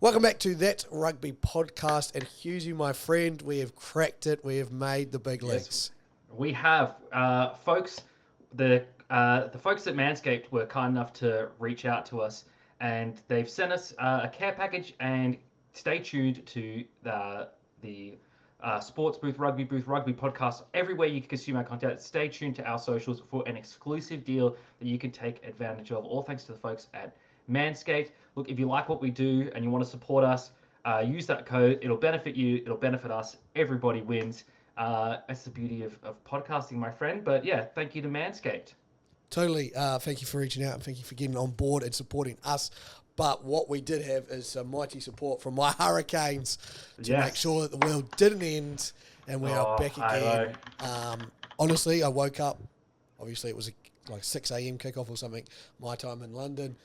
Welcome back to That Rugby podcast. And Husey, my friend, we have cracked it. We have made the big leagues. We have, folks. The folks at Manscaped were kind enough to reach out to us, and they've sent us a care package. And stay tuned to the Sports Booth Rugby podcast. Everywhere you can consume our content, stay tuned to our socials for an exclusive deal that you can take advantage of. All thanks to the folks at Manscaped. Look, if you like what we do and you want to support us, use that code. It'll benefit you. It'll benefit us. Everybody wins. That's the beauty of podcasting, my friend. But yeah, thank you to Manscaped. Totally. Thank you for reaching out and thank you for getting on board and supporting us. But what we did have is some mighty support from my Hurricanes to make sure that the world didn't end and we are back again. Honestly, I woke up. Obviously, it was like 6 a.m. kickoff or something, my time in London.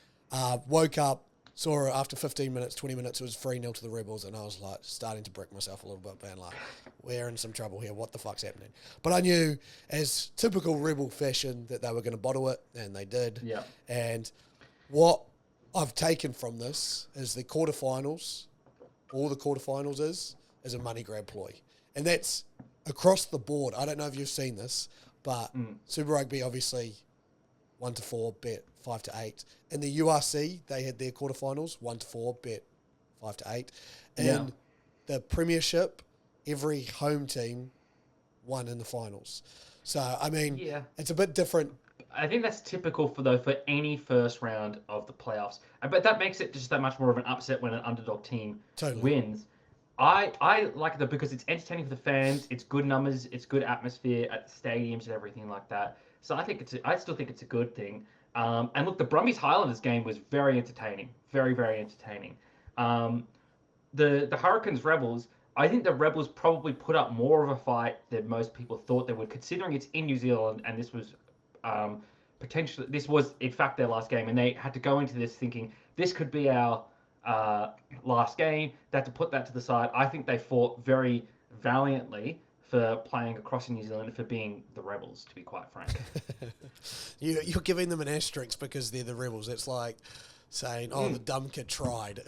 Woke up, saw it after 15 minutes, 20 minutes, it was 3-0 to the Rebels, and I was like starting to brick myself a little bit, being like, we're in some trouble here, what the fuck's happening? But I knew, as typical Rebel fashion, that they were going to bottle it, and they did. Yeah. And what I've taken from this is the quarterfinals, all the quarterfinals is a money grab ploy. And that's across the board. I don't know if you've seen this, but Super Rugby, obviously, 1-4, bet 5-8. In the URC, they had their quarterfinals, 1-4, bet 5-8. And the Premiership, every home team won in the finals. So, I mean, it's a bit different. I think that's typical for any first round of the playoffs. But that makes it just that much more of an upset when an underdog team wins. I like that because it's entertaining for the fans. It's good numbers. It's good atmosphere at the stadiums and everything like that. So I still think it's a good thing. And look, the Brumbies Highlanders game was very entertaining, very very entertaining. The Hurricanes Rebels. I think the Rebels probably put up more of a fight than most people thought they would, considering it's in New Zealand and this was this was in fact their last game, and they had to go into this thinking this could be our last game. They had to put that to the side. I think they fought very valiantly for playing across in New Zealand, for being the Rebels, to be quite frank. You're giving them an asterisk because they're the Rebels. It's like saying, the dumb kid tried.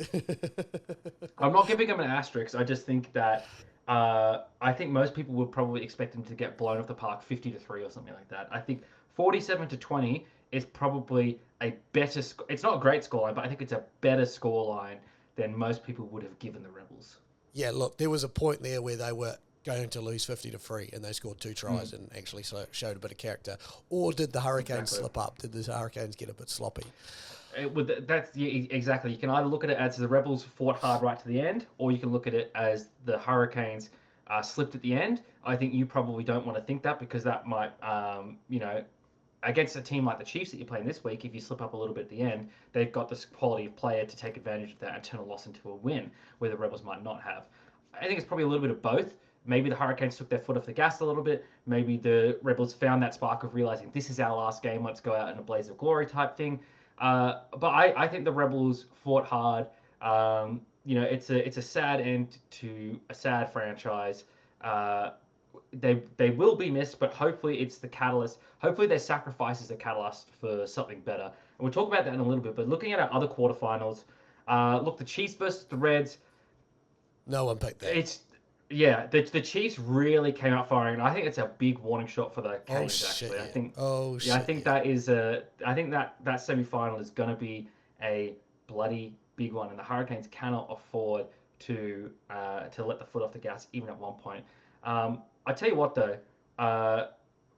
I'm not giving them an asterisk. I just think that I think most people would probably expect them to get blown off the park 50-3 or something like that. I think 47-20 is probably a better it's not a great scoreline, but I think it's a better scoreline than most people would have given the Rebels. Yeah, look, there was a point there where they were going to lose 50-3 and they scored 2 tries and actually showed a bit of character. Or did the Hurricanes slip up? Did the Hurricanes get a bit sloppy? Exactly. You can either look at it as the Rebels fought hard right to the end, or you can look at it as the Hurricanes slipped at the end. I think you probably don't want to think that, because that might, against a team like the Chiefs that you're playing this week, if you slip up a little bit at the end, they've got this quality of player to take advantage of that and turn a loss into a win, where the Rebels might not have. I think it's probably a little bit of both. Maybe the Hurricanes took their foot off the gas a little bit. Maybe the Rebels found that spark of realizing this is our last game, let's go out in a blaze of glory type thing. But I think the Rebels fought hard. It's a sad end to a sad franchise. They will be missed, but hopefully it's the catalyst. Hopefully their sacrifice is the catalyst for something better. And we'll talk about that in a little bit. But looking at our other quarterfinals, look, the Chiefs versus the Reds. No one picked that. The Chiefs really came out firing, and I think it's a big warning shot for the Canes. Actually, I think that is I think that semi-final is going to be a bloody big one, and the Hurricanes cannot afford to let the foot off the gas even at one point. I tell you what, though, I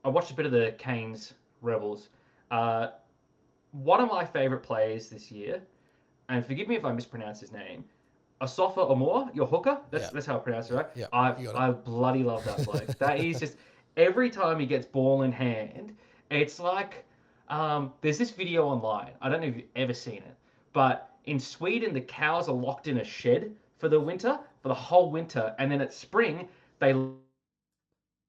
watched a bit of the Canes Rebels. One of my favorite players this year, and forgive me if I mispronounce his name, Asafa Omor, your hooker. That's how I pronounce it, right? Yeah, I bloody love that bloke. That is just, every time he gets ball in hand, it's like there's this video online. I don't know if you've ever seen it, but in Sweden the cows are locked in a shed for the whole winter, and then at spring they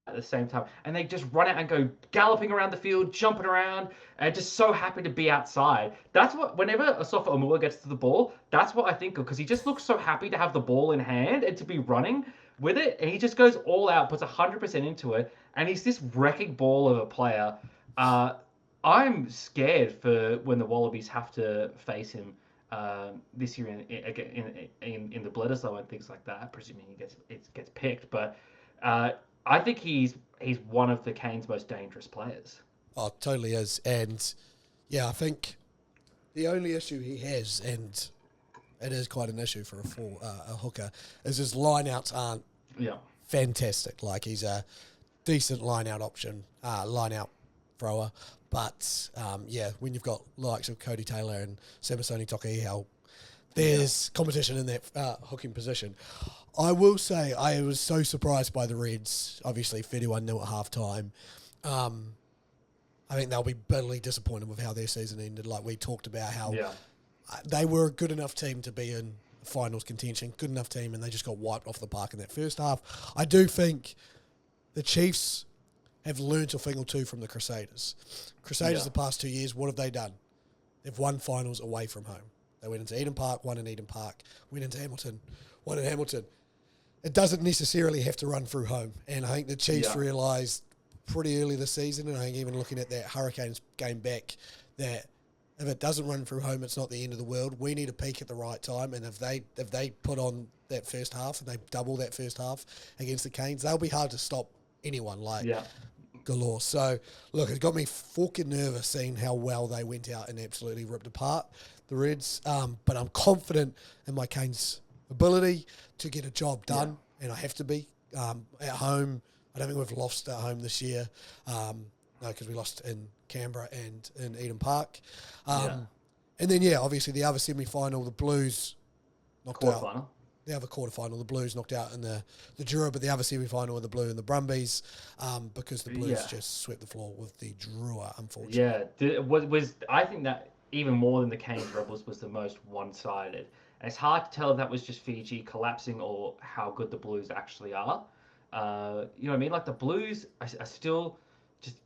at the same time, and they just run out and go galloping around the field, jumping around, and just so happy to be outside. That's what, whenever Asafa Omua gets to the ball, that's what I think of, because he just looks so happy to have the ball in hand and to be running with it, and he just goes all out, puts 100% into it, and he's this wrecking ball of a player. I'm scared for when the Wallabies have to face him this year in the Bledisloe and things like that, presuming he gets picked. But I think he's one of the Canes' most dangerous players. Oh, totally is. And yeah, I think the only issue he has, and it is quite an issue for a hooker, is his lineouts aren't fantastic. Like, he's a decent lineout option, lineout thrower. But, when you've got likes of Cody Taylor and Samasoni Tokuhihau, there's competition in that hooking position. I will say I was so surprised by the Reds, obviously 31-0 at halftime. I think they'll be bitterly disappointed with how their season ended. Like, we talked about how they were a good enough team to be in finals contention, good enough team, and they just got wiped off the park in that first half. I do think the Chiefs have learnt a thing or two from the Crusaders. The past 2 years, what have they done? They've won finals away from home. They went into Eden Park, won in Eden Park, went into Hamilton, won in Hamilton. It doesn't necessarily have to run through home. And I think the Chiefs realised pretty early this season, and I think even looking at that Hurricanes game back, that if it doesn't run through home, it's not the end of the world. We need to peak at the right time, and if they put on that first half and they double that first half against the Canes, they'll be hard to stop anyone galore. So, look, it got me fucking nervous seeing how well they went out and absolutely ripped apart the Reds. But I'm confident in my Canes' ability to get a job done, and I have to be. At home, I don't think we've lost at home this year. No, because we lost in Canberra and in Eden Park. And then, obviously the other semi-final, the Blues knocked out. The other quarterfinal, the Blues knocked out in the Drua, but the other semi-final were the Blue and the Brumbies, because the Blues just swept the floor with the Drua, unfortunately. Yeah, I think that even more than the Canes Rebels was the most one-sided. And it's hard to tell if that was just Fiji collapsing or how good the Blues actually are. You know what I mean? Like, the Blues are still just,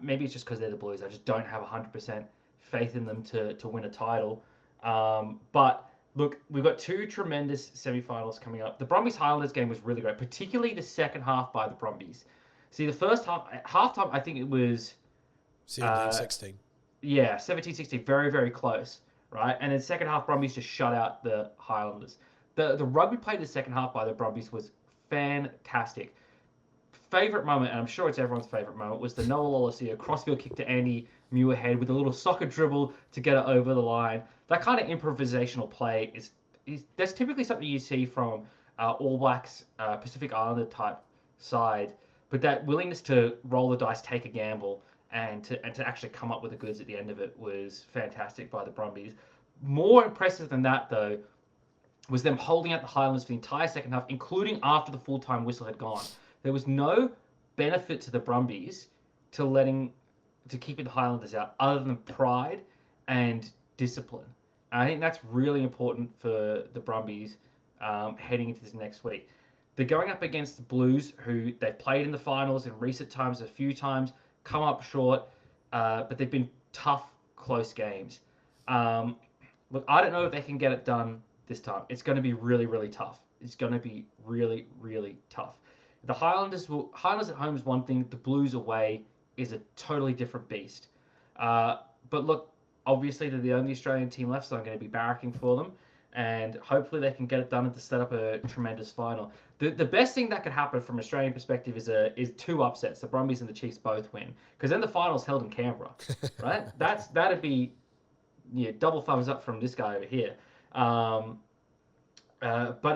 maybe it's just because they're the Blues. I just don't have 100% faith in them to win a title. But look, we've got two tremendous semi-finals coming up. The Brumbies Highlanders game was really great, particularly the second half by the Brumbies. See, the first halftime, I think it was 17-16. Yeah, 17-16, very, very close, right? And then second half, Brumbies just shut out the Highlanders. The rugby played in the second half by the Brumbies was fantastic. Favorite moment, and I'm sure it's everyone's favorite moment, was the Noah Lolosio crossfield kick to Andy Muirhead with a little soccer dribble to get it over the line. That kind of improvisational play is that's typically something you see from All Blacks, Pacific Islander type side, but that willingness to roll the dice, take a gamble, and to actually come up with the goods at the end of it was fantastic by the Brumbies. More impressive than that, though, was them holding out the Highlanders for the entire second half, including after the full-time whistle had gone. There was no benefit to the Brumbies to keeping the Highlanders out other than pride and discipline. And I think that's really important for the Brumbies heading into this next week. They're going up against the Blues, who they've played in the finals in recent times a few times, come up short, but they've been tough, close games. Look, I don't know if they can get it done this time. It's going to be really, really tough. It's going to be really, really tough. The Highlanders at home is one thing. The Blues away is a totally different beast. But look, obviously they're the only Australian team left, so I'm going to be barracking for them. And hopefully they can get it done and to set up a tremendous final. The best thing that could happen from an Australian perspective is two upsets. The Brumbies and the Chiefs both win. Because then the final's held in Canberra, right? That'd be double thumbs up from this guy over here. But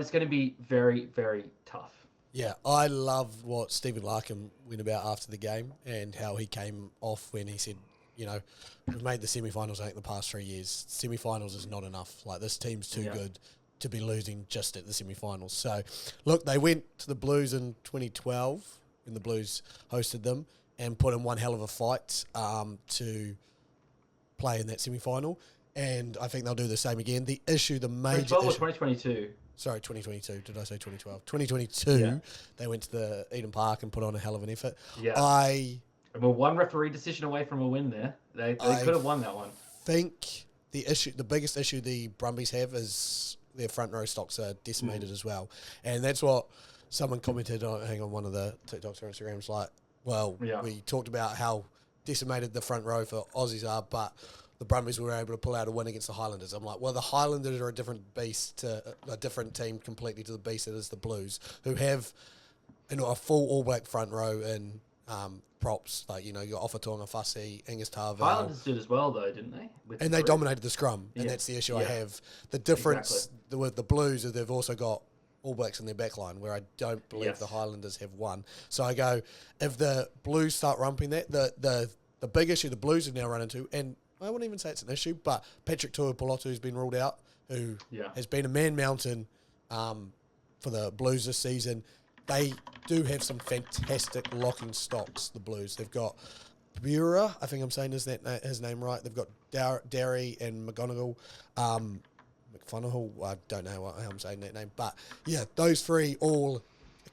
it's going to be very, very tough. Yeah, I love what Stephen Larkham went about after the game and how he came off when he said, we've made the semi-finals, I think, the past 3 years. Semi-finals is not enough. Like, this team's too good to be losing just at the semi-finals. So, look, they went to the Blues in 2012 when the Blues hosted them and put in one hell of a fight to play in that semi-final. And I think they'll do the same again. The major 2012 or 2022? Sorry, 2022. Did I say 2012? 2022, they went to the Eden Park and put on a hell of an effort. Yeah. We're one referee decision away from a win there. They could have won that one. I think the biggest issue the Brumbies have is their front row stocks are decimated as well. And that's what someone commented on one of the TikToks or Instagrams, we talked about how decimated the front row for Aussies are, but the Brumbies were able to pull out a win against the Highlanders. I'm like, well, the Highlanders are a different beast, a different team completely to the beast that is the Blues, who have a full All Black front row and props. Like, you got Offatonga Fussy, Angus Tarvell. Highlanders did as well, though, didn't they? And they dominated the scrum, and that's the issue I have. The difference with the Blues is they've also got All Blacks in their backline, where I don't believe the Highlanders have won. So I go, if the Blues start rumping that, the big issue the Blues have now run into, and I wouldn't even say it's an issue, but Patrick Tuipulotu's been ruled out, who has been a man mountain for the Blues this season. They do have some fantastic locking stocks, the Blues. They've got Bura, I think I'm saying his name right. They've got Derry and McGonigal. McFonagle, I don't know how I'm saying that name. But, yeah, those three all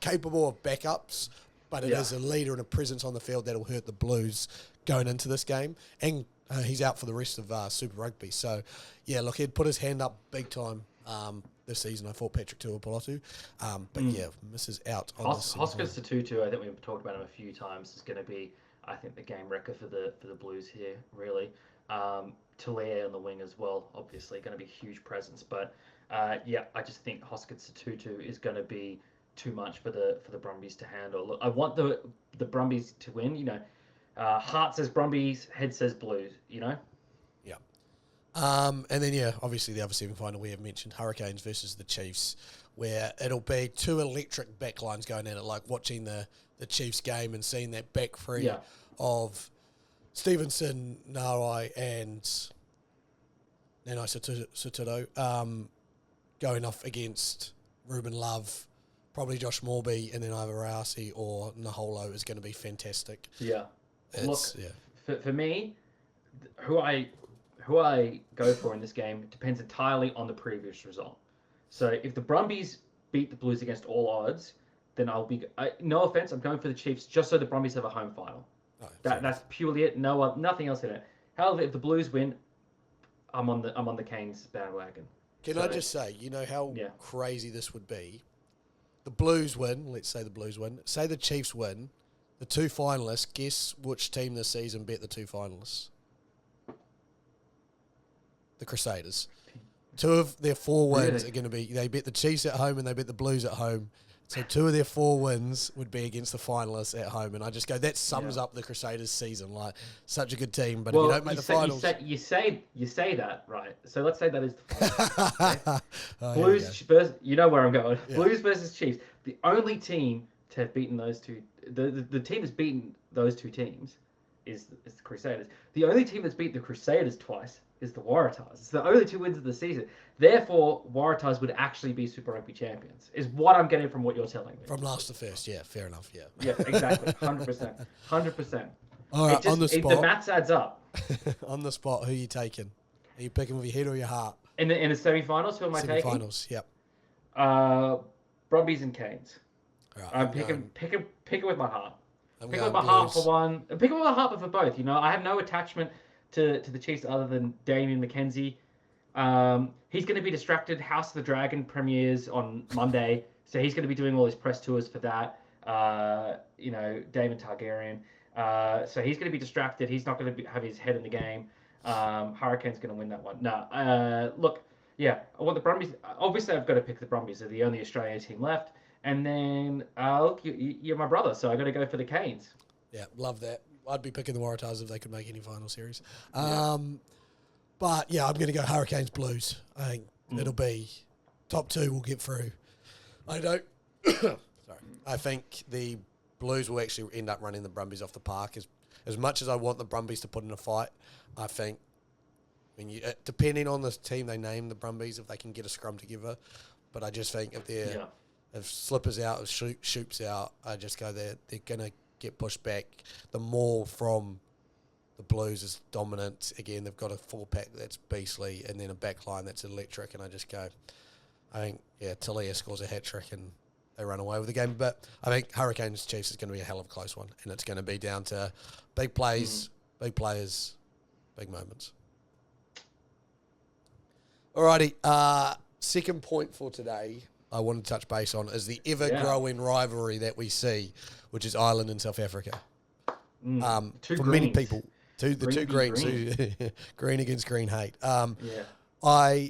capable of backups, but it is a leader and a presence on the field that'll hurt the Blues going into this game. And he's out for the rest of Super Rugby. So, yeah, look, he'd put his hand up big time this season. I thought Patrick Tuipulotu. But, misses out on this. Hoskins to Tutu, I think we've talked about him a few times, is going to be, I think, the game wrecker for the Blues here, really. Talia on the wing as well, obviously, going to be a huge presence. But, I just think Hoskins to Tutu is going to be too much for the Brumbies to handle. Look, I want the Brumbies to win, heart says Brumbies, head says Blues, Yeah. And then, obviously the other semi-final we have mentioned, Hurricanes versus the Chiefs, where it'll be two electric backlines going at it, like watching the Chiefs game and seeing that back three of Stevenson, Narai, and Nanai Satudo going off against Ruben Love, probably Josh Morby, and then either Rausi or Naholo is going to be fantastic. Yeah. For me, who I go for in this game depends entirely on the previous result. So if the Brumbies beat the Blues against all odds, then I'll be. No offense, I'm going for the Chiefs just so the Brumbies have a home final. Oh, that's purely it. Nothing else in it. However, if the Blues win, I'm on the Canes bandwagon. Can I just say, how crazy this would be? The Blues win. Let's say the Blues win. Say the Chiefs win. The two finalists. Guess which team this season bet the two finalists? The Crusaders. Two of their 4 wins are going to be. They bet the Chiefs at home and they bet the Blues at home. So 2 of their 4 wins would be against the finalists at home, and I just go, that sums up the Crusaders' season. Like, such a good team, but if you don't make the finals, you say that, right? So let's say that is the finals. Okay? Blues versus, you know where I'm going. Yeah. Blues versus Chiefs. The only team to have beaten those two, the team that's beaten those two teams is the Crusaders. The only team that's beaten the Crusaders twice is the Waratahs. It's the only 2 wins of the season. Therefore, Waratahs would actually be Super Rugby champions, is what I'm getting from what you're telling me. From last to first, yeah, fair enough, yeah. Yeah, exactly, 100%. 100%. All right, on the spot. The maths adds up. On the spot, who are you taking? Are you picking with your head or your heart? In the semi-finals, who am I taking? Semi-finals, yep. Brumbies and Canes. All right, I'm picking with my heart. Pick with my heart for one. Pick with my heart for both. I have no attachment to the Chiefs other than Damian McKenzie. He's going to be distracted. House of the Dragon premieres on Monday, so he's going to be doing all his press tours for that. Daemon Targaryen. So he's going to be distracted. He's not going to have his head in the game. Hurricane's going to win that one. I want the Brumbies. Obviously, I've got to pick the Brumbies. They're the only Australian team left. And then, look, you're my brother, so I got to go for the Canes. Yeah, love that. I'd be picking the Waratahs if they could make any final series. But, I'm going to go Hurricanes Blues. I think it'll be top 2 will get through. I don't... Sorry. I think the Blues will actually end up running the Brumbies off the park. As much as I want the Brumbies to put in a fight, I think, depending on the team they name, the Brumbies, if they can get a scrum together. But I just think if Slipper's out, if Shoop's out, I just go they're going to get pushed back. The maul from the Blues is dominant. Again, they've got a 4-pack that's beastly and then a back line that's electric. And I just go, I think, Talia scores a hat-trick and they run away with the game. But I think Hurricanes Chiefs is going to be a hell of a close one. And it's going to be down to big plays, big players, big moments. Alrighty, second point for today I want to touch base on is the ever-growing rivalry that we see, which is Ireland and South Africa. For many people, The two greens, green against green hate. Yeah.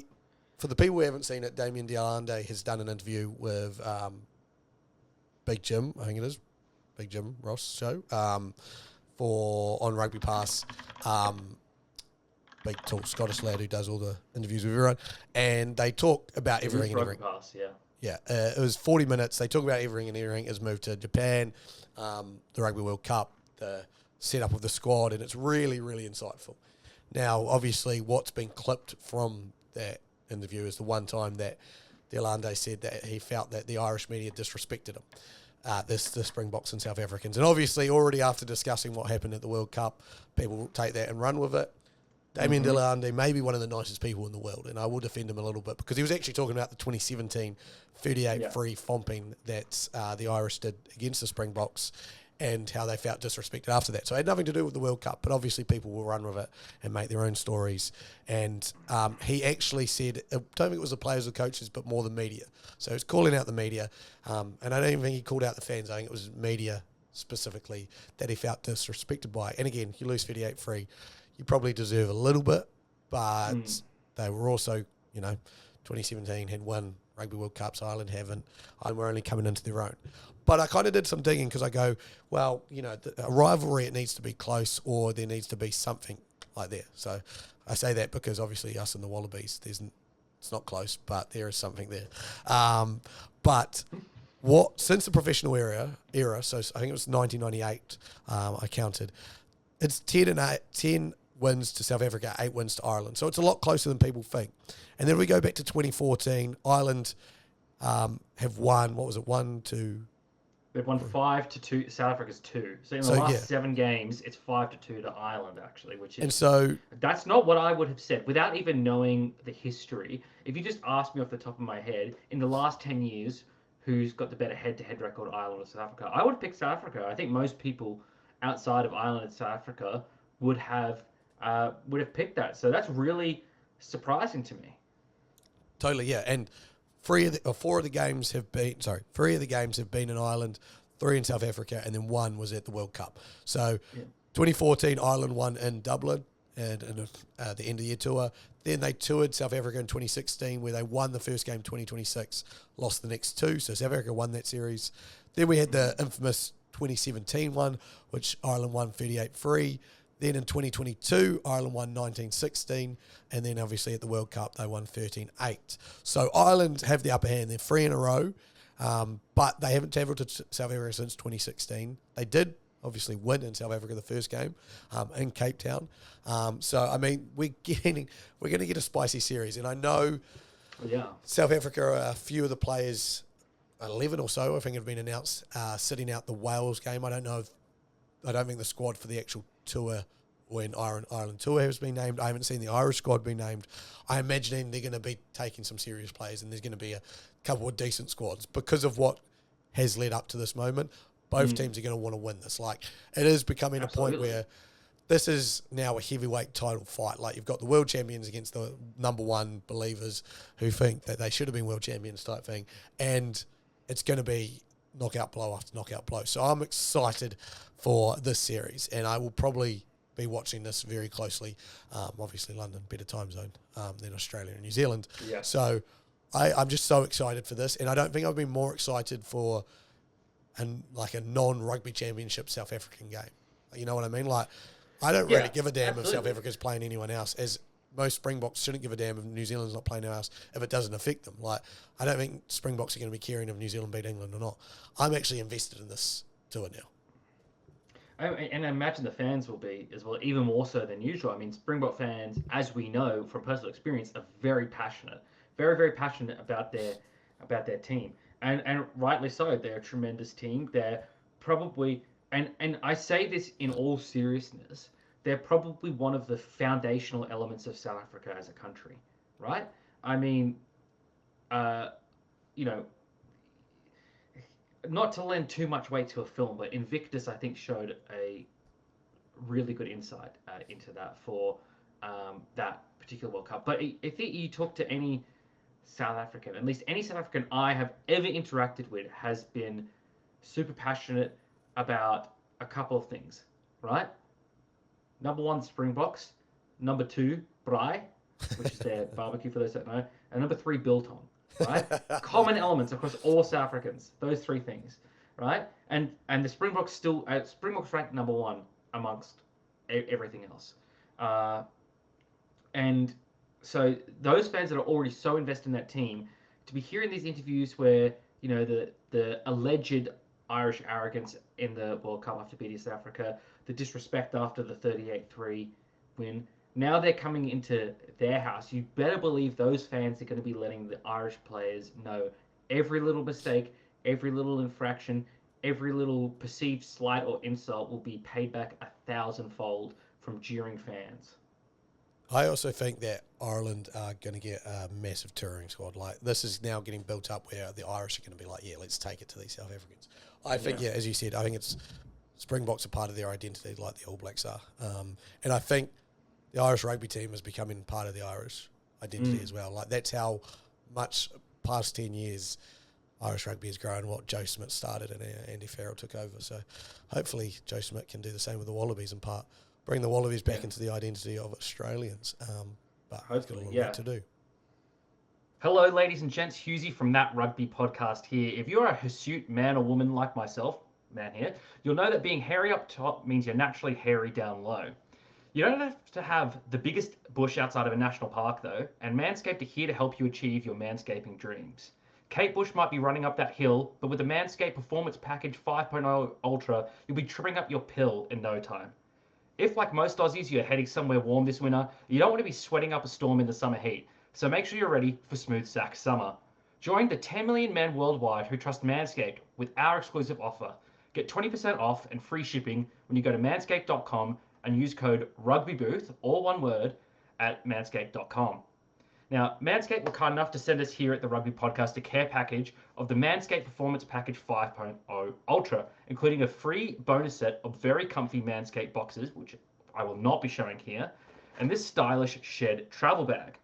For the people who haven't seen it, Damian Allende has done an interview with Big Jim, I think it is, Big Jim Ross show, on Rugby Pass. Big tall Scottish lad who does all the interviews with everyone, and they talk about everything and everything. Pass, yeah. Yeah, it was 40 minutes. They talk about everything and everything. It's moved to Japan, the Rugby World Cup, the setup of the squad, and it's really, really insightful. Now, obviously, what's been clipped from that interview is the one time that Allende said that he felt that the Irish media disrespected him, the Springboks and South Africans. And obviously, already after discussing what happened at the World Cup, people will take that and run with it. Damian Allende may be one of the nicest people in the world, and I will defend him a little bit because he was actually talking about the 2017 38 free fomping that the Irish did against the Springboks and how they felt disrespected after that. So it had nothing to do with the World Cup, but obviously people will run with it and make their own stories. And he actually said, I don't think it was the players or coaches, but more the media. So he was calling out the media, and I don't even think he called out the fans. I think it was media specifically that he felt disrespected by. And again, you lose 38 free. You probably deserve a little bit, but they were also, 2017 had won Rugby World Cups, Ireland haven't, and we're only coming into their own. But I kind of did some digging because I go, well, a rivalry, it needs to be close or there needs to be something like that. So I say that because obviously us and the Wallabies, it's not close, but there is something there. But since the professional era, so I think it was 1998, I counted, it's 10 wins to South Africa, 8 wins to Ireland. So it's a lot closer than people think. And then we go back to 2014. Ireland have won, what was it, 1, 2... They've won 5-2. South Africa's 2. So in the last 7 games, it's 5-2 to Ireland, actually, which is... And so... That's not what I would have said. Without even knowing the history, if you just asked me off the top of my head, in the last 10 years, who's got the better head-to-head record, Ireland or South Africa? I would have picked South Africa. I think most people outside of Ireland and South Africa would have picked that. So that's really surprising to me. Totally, yeah. And 4 of the games have been in Ireland, 3 in South Africa, and then 1 was at the World Cup. So 2014, Ireland won in Dublin and the end of the year tour. Then they toured South Africa in 2016, where they won the first game 2026, lost the next 2. So South Africa won that series. Then we had the infamous 2017 one, which Ireland won 38-3. Then in 2022, Ireland won 19-16. And then obviously at the World Cup, they won 13-8. So Ireland have the upper hand. They're 3 in a row, but they haven't travelled to South Africa since 2016. They did obviously win in South Africa the first game in Cape Town. So, I mean, we're going to get a spicy series. And I know South Africa, a few of the players, 11 or so, I think have been announced, sitting out the Wales game. I don't think the squad for the actual tour when Ireland tour has been named. I haven't seen the Irish squad be named. I imagine they're going to be taking some serious players and there's going to be a couple of decent squads because of what has led up to this moment. Both teams are going to want to win this. Like, it is becoming a point where this is now a heavyweight title fight. Like, you've got the world champions against the number 1 believers who think that they should have been world champions type thing. And it's going to be knockout blow after knockout blow. So I'm excited for this series, and I will probably be watching this very closely. Obviously, London, better time zone than Australia and New Zealand. Yeah. So I'm just so excited for this, and I don't think I've been more excited for a non-rugby championship South African game. You know what I mean? Like, I don't really give a damn if South Africa's playing anyone else, as most Springboks shouldn't give a damn if New Zealand's not playing anyone else if it doesn't affect them. Like, I don't think Springboks are going to be caring if New Zealand beat England or not. I'm actually invested in this tour now. And I imagine the fans will be as well, even more so than usual. I mean, Springbok fans, as we know from personal experience, are very passionate, very, very passionate about their team, and rightly so. They're a tremendous team. They're probably, and I say this in all seriousness, they're probably one of the foundational elements of South Africa as a country, right? I mean, not to lend too much weight to a film, but Invictus, I think, showed a really good insight into that for that particular World Cup. But if you talk to any South African, at least any South African I have ever interacted with, has been super passionate about a couple of things, right? Number 1, Springboks. Number 2, Braai, which is their barbecue for those that know. And number 3, biltong, right? Common elements across all South Africans. Those 3 things, right? And the Springboks Springboks ranked number 1 amongst everything else. And so those fans that are already so invested in that team, to be hearing these interviews where, the alleged Irish arrogance in the World Cup after beating South Africa, the disrespect after the 38-3 win, now they're coming into their house. You better believe those fans are going to be letting the Irish players know every little mistake, every little infraction, every little perceived slight or insult will be paid back 1,000-fold from jeering fans. I also think that Ireland are going to get a massive touring squad. Like, this is now getting built up where the Irish are going to be like, yeah, let's take it to these South Africans. I think, as you said, I think it's Springboks are part of their identity like the All Blacks are. And I think the Irish rugby team is becoming part of the Irish identity as well. Like, that's how much past 10 years Irish rugby has grown, what Joe Smith started and Andy Farrell took over. So hopefully Joe Smith can do the same with the Wallabies in part. Bring the Wallabies back into the identity of Australians. But he's got a lot of work to do. Hello, ladies and gents. Hughesy from That Rugby Podcast here. If you're a hirsute man or woman like myself, man here, you'll know that being hairy up top means you're naturally hairy down low. You don't have to have the biggest bush outside of a national park, though, and Manscaped are here to help you achieve your manscaping dreams. Kate Bush might be running up that hill, but with the Manscaped Performance Package 5.0 Ultra, you'll be trimming up your pill in no time. If, like most Aussies, you're heading somewhere warm this winter, you don't want to be sweating up a storm in the summer heat, so make sure you're ready for smooth sack summer. Join the 10 million men worldwide who trust Manscaped with our exclusive offer. Get 20% off and free shipping when you go to manscaped.com and use code RUGBYBOOTH, all one word, at manscaped.com. Now, Manscaped were kind enough to send us here at the Rugby Podcast a care package of the Manscaped Performance Package 5.0 Ultra, including a free bonus set of very comfy Manscaped boxes, which I will not be showing here, and this stylish shed travel bag.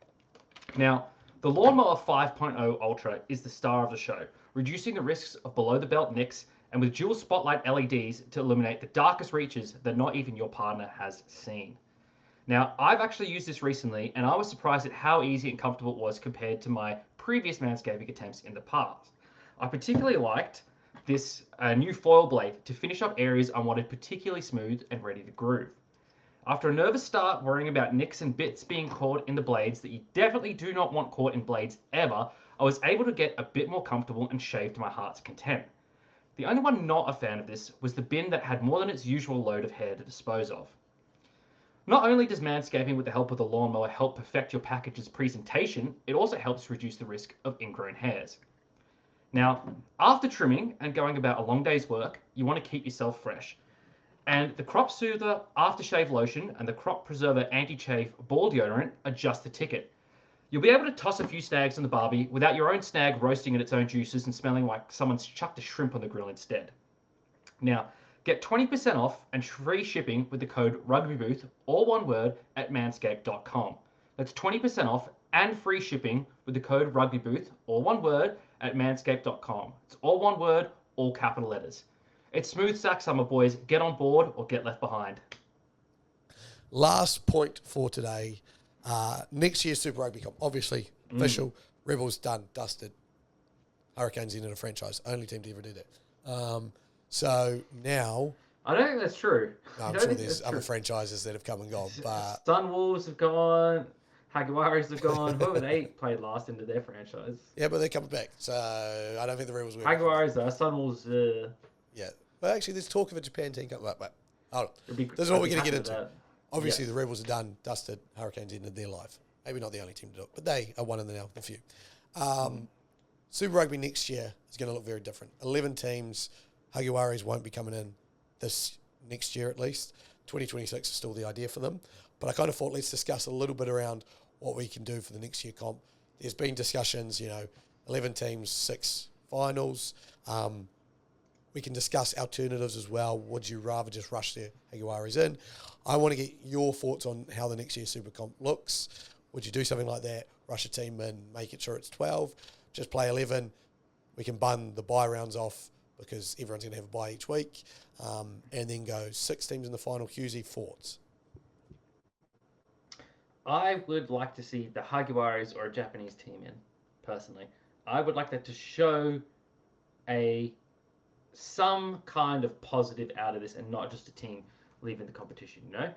Now, the Lawnmower 5.0 Ultra is the star of the show, reducing the risks of below-the-belt nicks and with dual spotlight LEDs to illuminate the darkest reaches that not even your partner has seen. Now, I've actually used this recently, and I was surprised at how easy and comfortable it was compared to my previous manscaping attempts in the past. I particularly liked this new foil blade to finish up areas I wanted particularly smooth and ready to groove. After a nervous start worrying about nicks and bits being caught in the blades that you definitely do not want caught in blades ever, I was able to get a bit more comfortable and shave to my heart's content. The only one not a fan of this was the bin that had more than its usual load of hair to dispose of. Not only does manscaping with the help of the lawnmower help perfect your package's presentation, it also helps reduce the risk of ingrown hairs. Now, after trimming and going about a long day's work, you want to keep yourself fresh. And the Crop Soother Aftershave Lotion and the Crop Preserver Anti-Chafe Ball Deodorant are just the ticket. You'll be able to toss a few snags on the barbie without your own snag roasting in its own juices and smelling like someone's chucked a shrimp on the grill instead. Now, get 20% off and free shipping with the code RUGBYBOOTH, all one word, at manscaped.com. That's 20% off and free shipping with the code RUGBYBOOTH, all one word, at manscaped.com. It's all one word, all capital letters. It's smooth sack summer, boys. Get on board or get left behind. Last point for today. Next year's Super Rugby Cup, obviously official. Rebels done, dusted. Hurricanes ended a franchise. Only team to ever do that. So now... I don't think that's true. No, I'm sure there's other franchises that have come and gone. But Sunwolves have gone. Jaguares have gone. Whoever they played last into their franchise. Yeah, but they're coming back. So I don't think the Rebels will. Jaguares, Sunwolves... Yeah. But actually, there's talk of a Japan team coming back. But hold on. This is what we're going to get into. That. Obviously, the Rebels are done, dusted. Hurricanes ended their life. Maybe not the only team to do it, but they are one in the few. Super Rugby next year is going to look very different. 11 teams. Jaguares won't be coming in this next year at least. 2026 is still the idea for them. But I kind of thought let's discuss a little bit around what we can do for the next year comp. There's been discussions, 11 teams, 6 finals. We can discuss alternatives as well. Would you rather just rush the Jaguares in? I want to get your thoughts on how the next year's Super Comp looks. Would you do something like that? Rush a team in, make it sure it's 12, just play 11. We can bun the bye rounds off because everyone's going to have a bye each week. And then go 6 teams in the final. Hughesy, thoughts? I would like to see the Hagiwaris or a Japanese team in, personally. I would like that to show a some kind of positive out of this and not just a team leaving the competition, you know?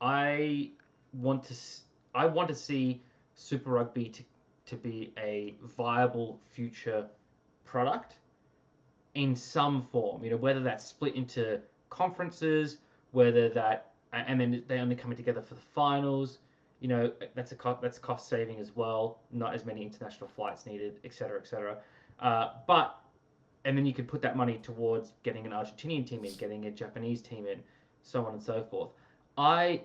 I want to I want to see Super Rugby to be a viable future product in some form, you know, whether that's split into conferences, whether that and then they only coming together for the finals, you know, that's cost saving as well, not as many international flights needed, etc., etc. But and then you could put that money towards getting an Argentinian team in, getting a Japanese team in, so on and so forth. I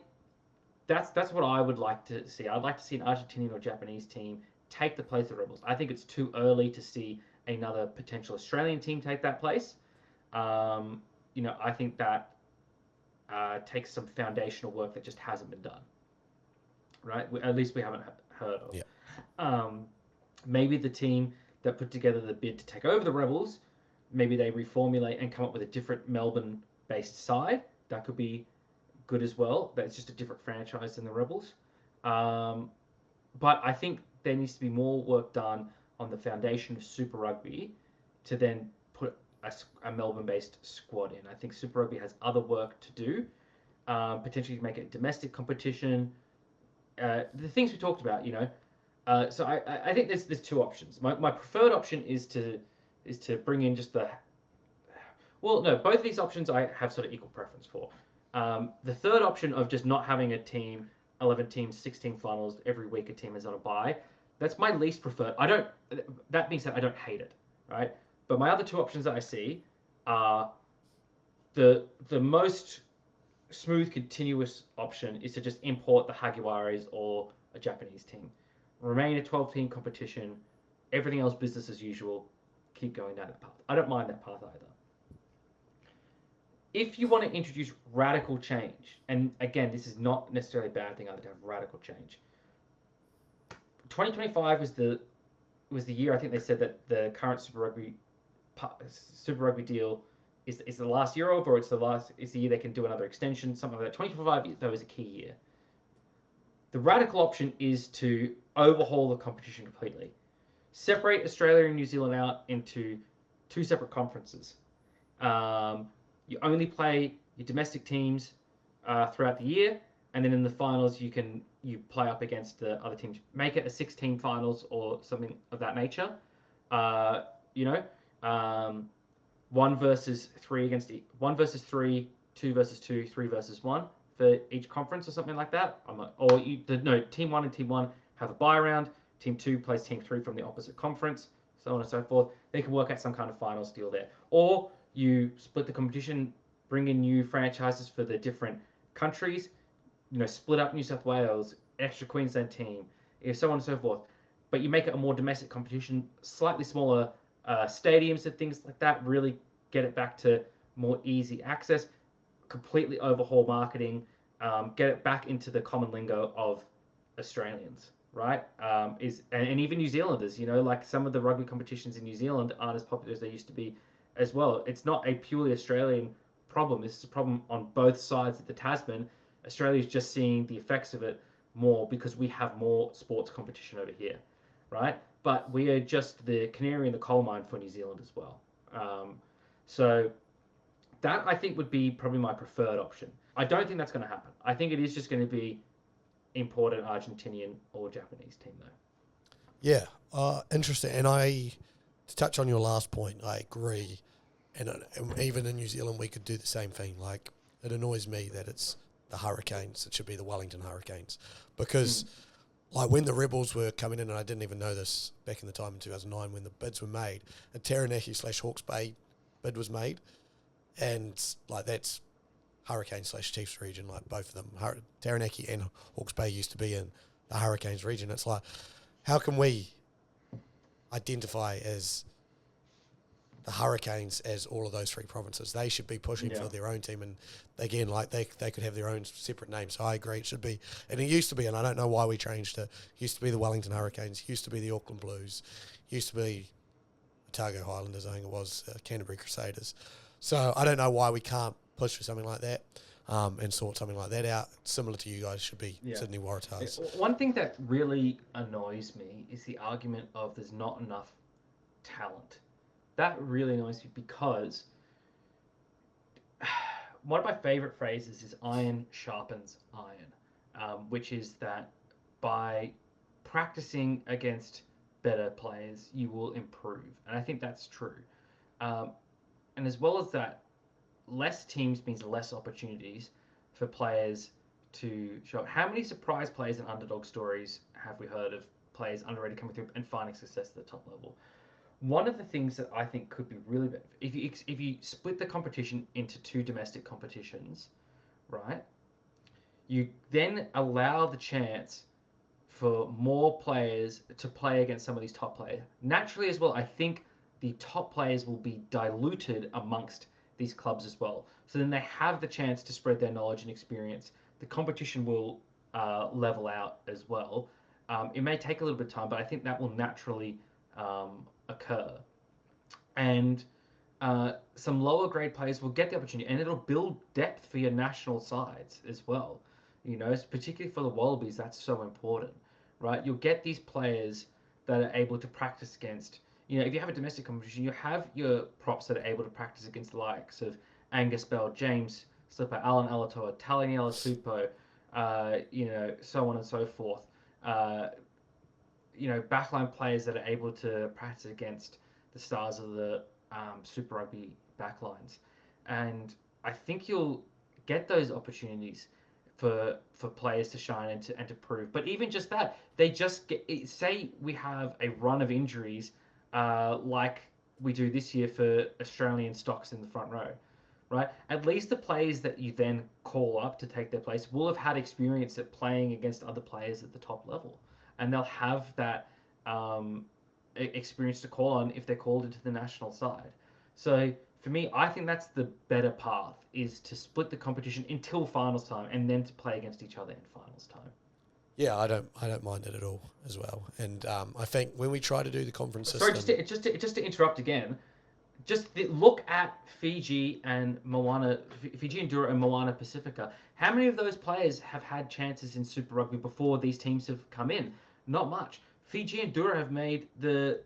that's what I would like to see. I'd like to see an Argentinian or Japanese team take the place of the Rebels. I think it's too early to see another potential Australian team take that place. You know, I think that takes some foundational work that just hasn't been done. Right? At least we haven't heard of. Yeah. Maybe the team that put together the bid to take over the Rebels, maybe they reformulate and come up with a different Melbourne-based side. That could be good as well. That's just a different franchise than the Rebels. But I think there needs to be more work done on the foundation of Super Rugby to then put a Melbourne-based squad in. I think Super Rugby has other work to do, potentially make it a domestic competition. The things we talked about, you know. So I think there's two options. My preferred option is to bring in just the. Well, no, both of these options I have sort of equal preference for. The third option of just not having a team, 11 teams, 16 finals every week, a team is on a bye. That's my least preferred. I don't. That being said, I don't hate it, right? But my other two options that I see are the most smooth, continuous option is to just import the Hagiwaris or a Japanese team, remain a 12-team competition, everything else business as usual, keep going down that path. I don't mind that path either. If you want to introduce radical change, and again, this is not necessarily a bad thing either to have radical change. 2025 was the year I think they said that the current Super Rugby deal is the last year of, or it's the year they can do another extension, something like that. 2025 though is a key year. The radical option is to overhaul the competition completely. Separate Australia and New Zealand out into two separate conferences. You only play your domestic teams throughout the year, and then in the finals you play up against the other teams. Make it a 16 finals or something of that nature. You know, 1 versus 3 against 1 versus 3, 2 versus 2, 3 versus 1 for each conference or something like that. Team 1 and Team 1 have a bye round. Team 2 plays Team 3 from the opposite conference, so on and so forth. They can work out some kind of finals deal there. Or you split the competition, bring in new franchises for the different countries, you know, split up New South Wales, extra Queensland team, so on and so forth. But you make it a more domestic competition, slightly smaller stadiums and things like that, really get it back to more easy access, completely overhaul marketing, get it back into the common lingo of Australians, right? And even New Zealanders, you know, like some of the rugby competitions in New Zealand aren't as popular as they used to be as well. It's not a purely Australian problem. This is a problem on both sides of the Tasman. Australia's just seeing the effects of it more because we have more sports competition over here, right? But we are just the canary in the coal mine for New Zealand as well. So that I think would be probably my preferred option. I don't think that's going to happen. I think it is just going to be imported Argentinian or Japanese team though. Yeah, interesting. And to touch on your last point, I agree. And even in New Zealand, we could do the same thing. Like, it annoys me that it's the Hurricanes. It should be the Wellington Hurricanes. Because, like, when the Rebels were coming in, and I didn't even know this back in the time in 2009 when the bids were made, a Taranaki/Hawke's Bay bid was made. And, like, that's Hurricane/Chiefs region, like, both of them. Taranaki and Hawke's Bay used to be in the Hurricanes region. It's like, how can we identify as the Hurricanes as all of those three provinces? They should be pushing for their own team, and again, like they could have their own separate names. So I agree, it should be, and it used to be, and I don't know why we changed it. It used to be the Wellington Hurricanes, used to be the Auckland Blues, used to be Otago Highlanders, I think it was Canterbury Crusaders. So I don't know why we can't push for something like that. and sort something like that out. Similar to you guys should be Sydney Waratahs. One thing that really annoys me is the argument of there's not enough talent. That really annoys me because one of my favorite phrases is iron sharpens iron, which is that by practicing against better players, you will improve. And I think that's true. And as well as that, less teams means less opportunities for players to show. How many surprise players and underdog stories have we heard of players underrated coming through and finding success at the top level? One of the things that I think could be really better, if you split the competition into 2 domestic competitions, right? You then allow the chance for more players to play against some of these top players. Naturally as well, I think the top players will be diluted amongst these clubs as well. So then they have the chance to spread their knowledge and experience. The competition will level out as well. It may take a little bit of time, but I think that will naturally occur. And some lower grade players will get the opportunity, and it'll build depth for your national sides as well. You know, particularly for the Wallabies, that's so important, right? You'll get these players that are able to practice against. You know, if you have a domestic competition, you have your props that are able to practice against the likes of Angus Bell, James Slipper, Alan Alatoa, Talaniela Tupou, you know, so on and so forth. You know, backline players that are able to practice against the stars of the Super Rugby backlines. And I think you'll get those opportunities for players to shine and to prove. But even just that, they just get, say we have a run of injuries like we do this year for Australian stocks in the front row, right? At least the players that you then call up to take their place will have had experience at playing against other players at the top level. And they'll have that experience to call on if they're called into the national side. So for me, I think that's the better path, is to split the competition until finals time and then to play against each other in finals time. Yeah, I don't mind it at all as well. And I think when we try to do the conference system... Sorry, just to interrupt again, look at Fiji and Moana, Fiji Endura and Moana Pacifica. How many of those players have had chances in Super Rugby before these teams have come in? Not much. Fiji and Endura have made the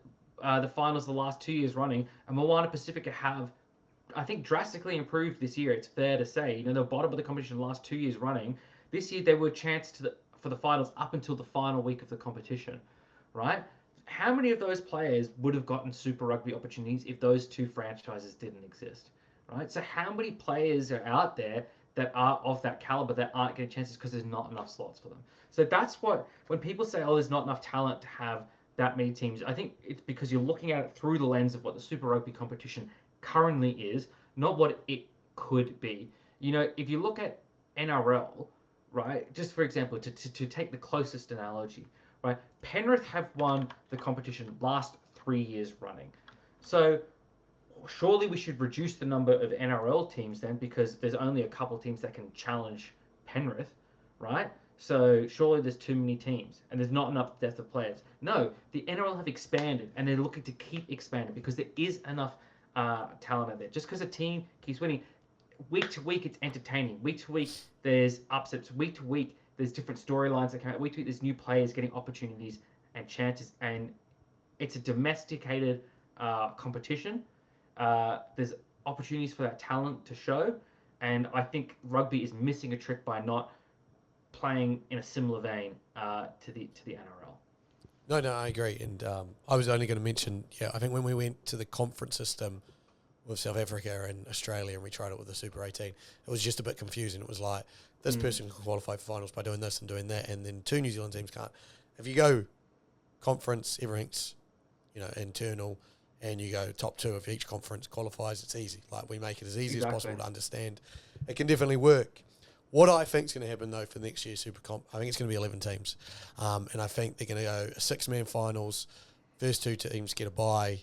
finals the last 2 years running, and Moana Pacifica have, I think, drastically improved this year. It's fair to say. You know, they're bottom of the competition the last 2 years running. This year they were a chance for the finals up until the final week of the competition, right? How many of those players would have gotten Super Rugby opportunities if those 2 franchises didn't exist, right? So how many players are out there that are of that caliber that aren't getting chances because there's not enough slots for them? So that's what, when people say, oh, there's not enough talent to have that many teams, I think it's because you're looking at it through the lens of what the Super Rugby competition currently is, not what it could be. You know, if you look at NRL, right, just for example, to take the closest analogy, right, Penrith have won the competition last 3 years running. So surely we should reduce the number of NRL teams then, because there's only a couple teams that can challenge Penrith, right? So surely there's too many teams and there's not enough depth of players. No, the NRL have expanded and they're looking to keep expanding because there is enough talent out there. Just because a team keeps winning, week to week it's entertaining. Week to week there's upsets. Week to week there's different storylines that come out. Week to week there's new players getting opportunities and chances, and it's a domesticated competition. There's opportunities for that talent to show, and I think rugby is missing a trick by not playing in a similar vein to the NRL. No, I agree. And I was only going to mention, I think when we went to the conference system with South Africa and Australia and we tried it with the Super 18, it was just a bit confusing. It was like, this person can qualify for finals by doing this and doing that, and then 2 New Zealand teams can't. If you go conference, everything's, internal, and you go top 2 of each conference qualifies, it's easy. Like, we make it as easy as possible to understand. It can definitely work. What I think is going to happen, though, for next year's Super Comp, I think it's going to be 11 teams. And I think they're going to go 6-man finals. First 2 teams get a bye.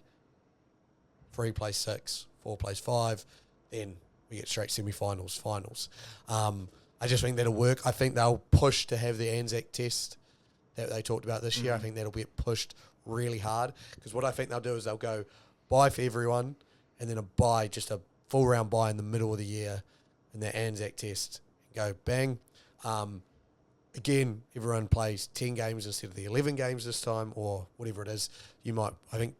3 plays 6, 4 plays 5. Then we get straight semi-finals, finals. I just think that'll work. I think they'll push to have the Anzac test that they talked about this year. I think that'll be pushed really hard. Because what I think they'll do is they'll go bye for everyone and then just a full round bye in the middle of the year and the Anzac test go bang. Again, everyone plays 10 games instead of the 11 games this time, or whatever it is. I think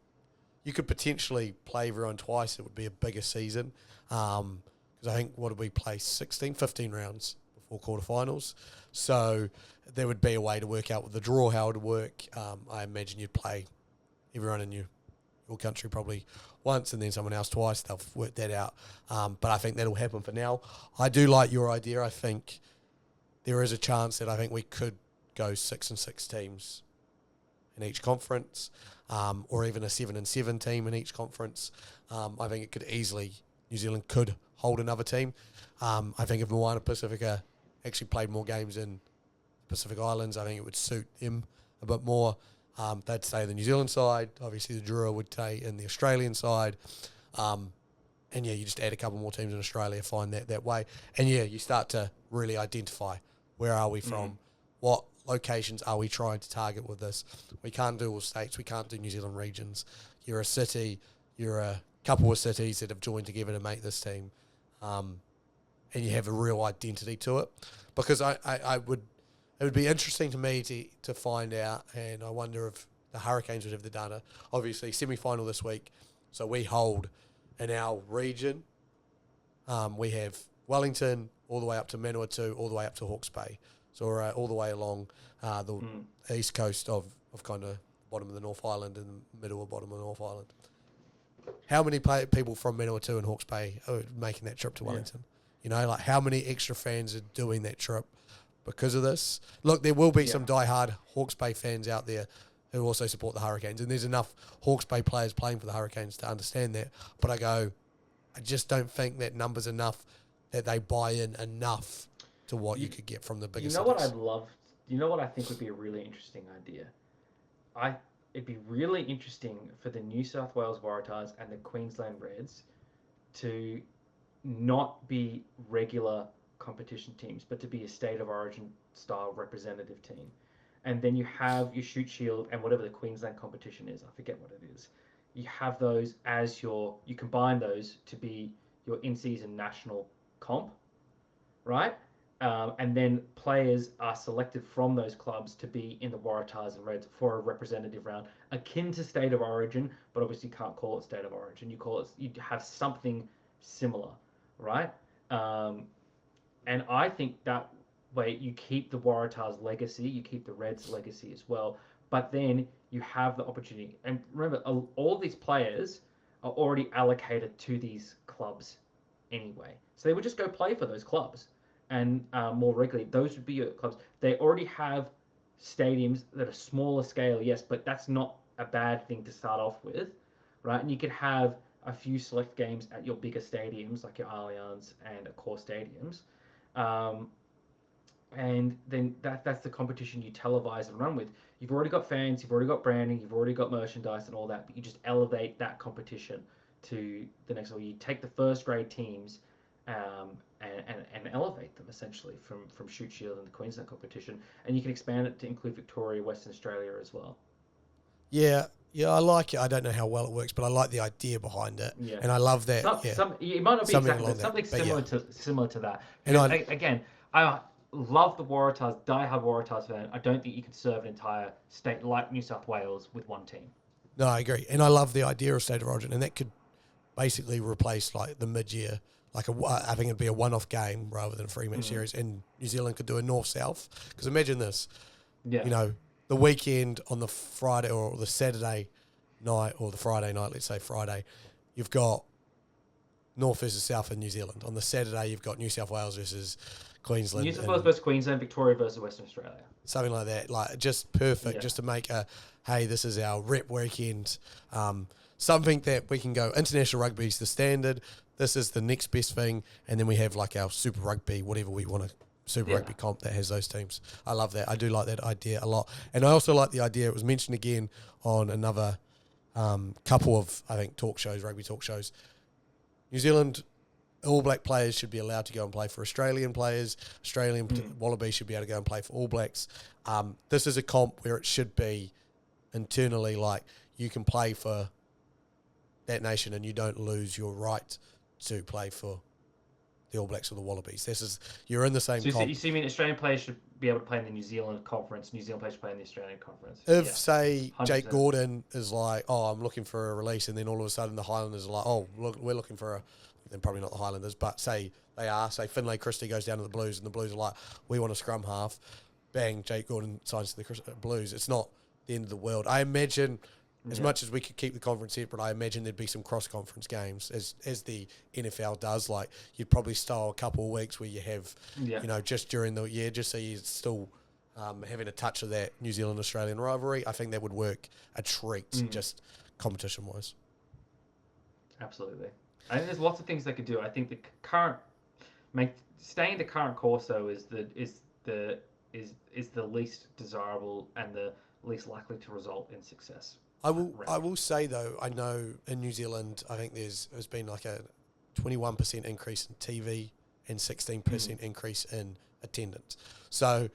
you could potentially play everyone twice. It would be a bigger season. Because I think, what did we play? 15 rounds before quarterfinals. So there would be a way to work out with the draw how it would work. I imagine you'd play everyone in your country probably once and then someone else twice. They'll work that out. But I think that'll happen for now. I do like your idea. I think there is a chance that I think we could go 6 and 6 teams in each conference, or even a 7 and 7 team in each conference. I think it could easily, New Zealand could hold another team. I think if Moana Pacifica actually played more games in Pacific Islands, I think it would suit them a bit more. They'd stay the New Zealand side. Obviously, the Drua would stay in the Australian side. And, yeah, you just add a couple more teams in Australia, find that way. And, yeah, you start to really identify where are we from, what locations are we trying to target with this. We can't do all states. We can't do New Zealand regions. You're a city. You're a couple of cities that have joined together to make this team. And you have a real identity to it. Because it would be interesting to me to find out, and I wonder if the Hurricanes would have the data. Obviously, semi-final this week, so we hold in our region. We have Wellington all the way up to Manawatu, all the way up to Hawke's Bay. So we're all the way along the east coast of kind of bottom of the North Island and the middle of bottom of the North Island. How many people from Manawatu and Hawke's Bay are making that trip to Wellington? You know, like how many extra fans are doing that trip because of this? Look, there will be some diehard Hawke's Bay fans out there who also support the Hurricanes, and there's enough Hawke's Bay players playing for the Hurricanes to understand that. But I just don't think that number's enough, that they buy in enough to what you could get from the biggest cities. What I'd love, what I think would be a really interesting idea? It'd be really interesting for the New South Wales Waratahs and the Queensland Reds to not be regular competition teams, but to be a state of origin style representative team. And then you have your Shoot Shield and whatever the Queensland competition is. I forget what it is. You have those as you combine those to be your in-season national comp, right? And then players are selected from those clubs to be in the Waratahs and Reds for a representative round, akin to state of origin, but obviously you can't call it state of origin. You have something similar, right? And I think that way you keep the Waratahs' legacy, you keep the Reds' legacy as well, but then you have the opportunity. And remember, all these players are already allocated to these clubs anyway. So they would just go play for those clubs. And more regularly, those would be your clubs. They already have stadiums that are smaller scale, yes, but that's not a bad thing to start off with, right? And you could have a few select games at your bigger stadiums, like your Allianz and Accor stadiums. And then that's the competition you televise and run with. You've already got fans, you've already got branding, you've already got merchandise and all that, but you just elevate that competition to the next level. You take the first grade teams and elevate them essentially from Shoot Shield and the Queensland competition, and you can expand it to include Victoria, Western Australia as well. Yeah, I like it. I don't know how well it works, but I like the idea behind it, and I love that. It might not be exactly, but something similar to that. And I love the Waratahs, diehard Waratahs fan. I don't think you could serve an entire state like New South Wales with one team. No, I agree, and I love the idea of state of origin, and that could basically replace like the mid-year. I think it'd be a one-off game rather than a three-match series, and New Zealand could do a north-south. Because imagine this, you know, the weekend on the Friday or the Saturday night or the Friday night, let's say Friday, you've got North versus South in New Zealand. On the Saturday, you've got New South Wales versus Queensland. New South Wales versus Queensland, Victoria versus Western Australia. Something like that, like just perfect, just to make hey, this is our rep weekend. Something that we can go, international rugby is the standard. This is the next best thing. And then we have like our Super Rugby, whatever we want to, Super Rugby comp that has those teams. I love that. I do like that idea a lot. And I also like the idea, it was mentioned again on another couple of, I think, rugby talk shows. New Zealand All Black players should be allowed to go and play for Australian players. Australian Wallabies should be able to go and play for All Blacks. This is a comp where it should be internally like you can play for that nation and you don't lose your right to play for the All Blacks or the Wallabies. You're in the same. So you mean Australian players should be able to play in the New Zealand conference? New Zealand players should play in the Australian conference. If say 100%. Jake Gordon is like, oh, I'm looking for a release, and then all of a sudden the Highlanders are like, oh, look, we're looking for a. Then probably not the Highlanders, but say Finlay Christie goes down to the Blues, and the Blues are like, we want a scrum half. Bang, Jake Gordon signs to the Blues. It's not the end of the world. I imagine. As much as we could keep the conference separate, I imagine there'd be some cross-conference games, as the NFL does. Like, you'd probably style a couple of weeks where you have, just during the year, just so you're still having a touch of that New Zealand-Australian rivalry. I think that would work a treat, just competition-wise. Absolutely. I think there's lots of things they could do. I think staying the current course, though, is the least desirable and the least likely to result in success. I will say, though, I know in New Zealand, I think there's been like a 21% increase in TV and 16% increase in attendance. So,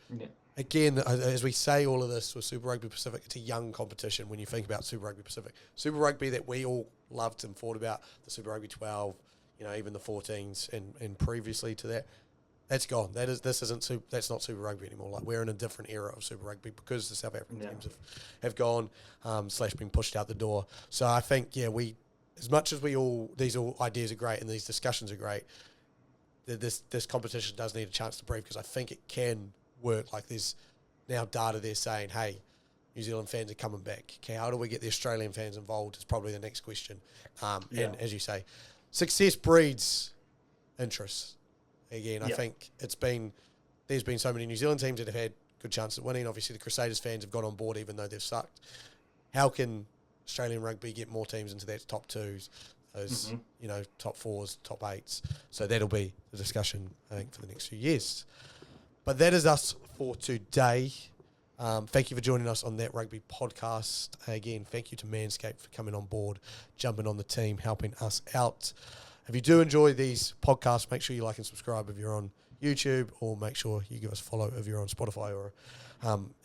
again, as we say all of this with Super Rugby Pacific, it's a young competition when you think about Super Rugby Pacific. Super Rugby that we all loved and thought about, the Super Rugby 12, even the 14s and previously to that, that's gone. That's not Super Rugby anymore. Like, we're in a different era of Super Rugby because the South African teams have gone / been pushed out the door. So I think as much as these all ideas are great and these discussions are great, this competition does need a chance to breathe because I think it can work. Like, there's now data there saying, hey, New Zealand fans are coming back. Okay, how do we get the Australian fans involved is probably the next question. And as you say, success breeds interest. Again, I think there's been so many New Zealand teams that have had good chances at winning. Obviously, the Crusaders fans have got on board even though they've sucked. How can Australian rugby get more teams into that top twos, those top fours, top eights? So that'll be the discussion, I think, for the next few years. But that is us for today. Thank you for joining us on That Rugby podcast. Again, thank you to Manscaped for coming on board, jumping on the team, helping us out. If you do enjoy these podcasts, make sure you like and subscribe if you're on YouTube, or make sure you give us a follow if you're on Spotify or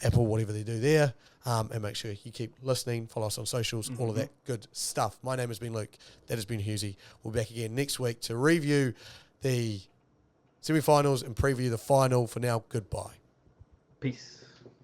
Apple, whatever they do there. And make sure you keep listening, follow us on socials, all of that good stuff. My name has been Luke. That has been Husey. We'll be back again next week to review the semi-finals and preview the final. For now, goodbye. Peace.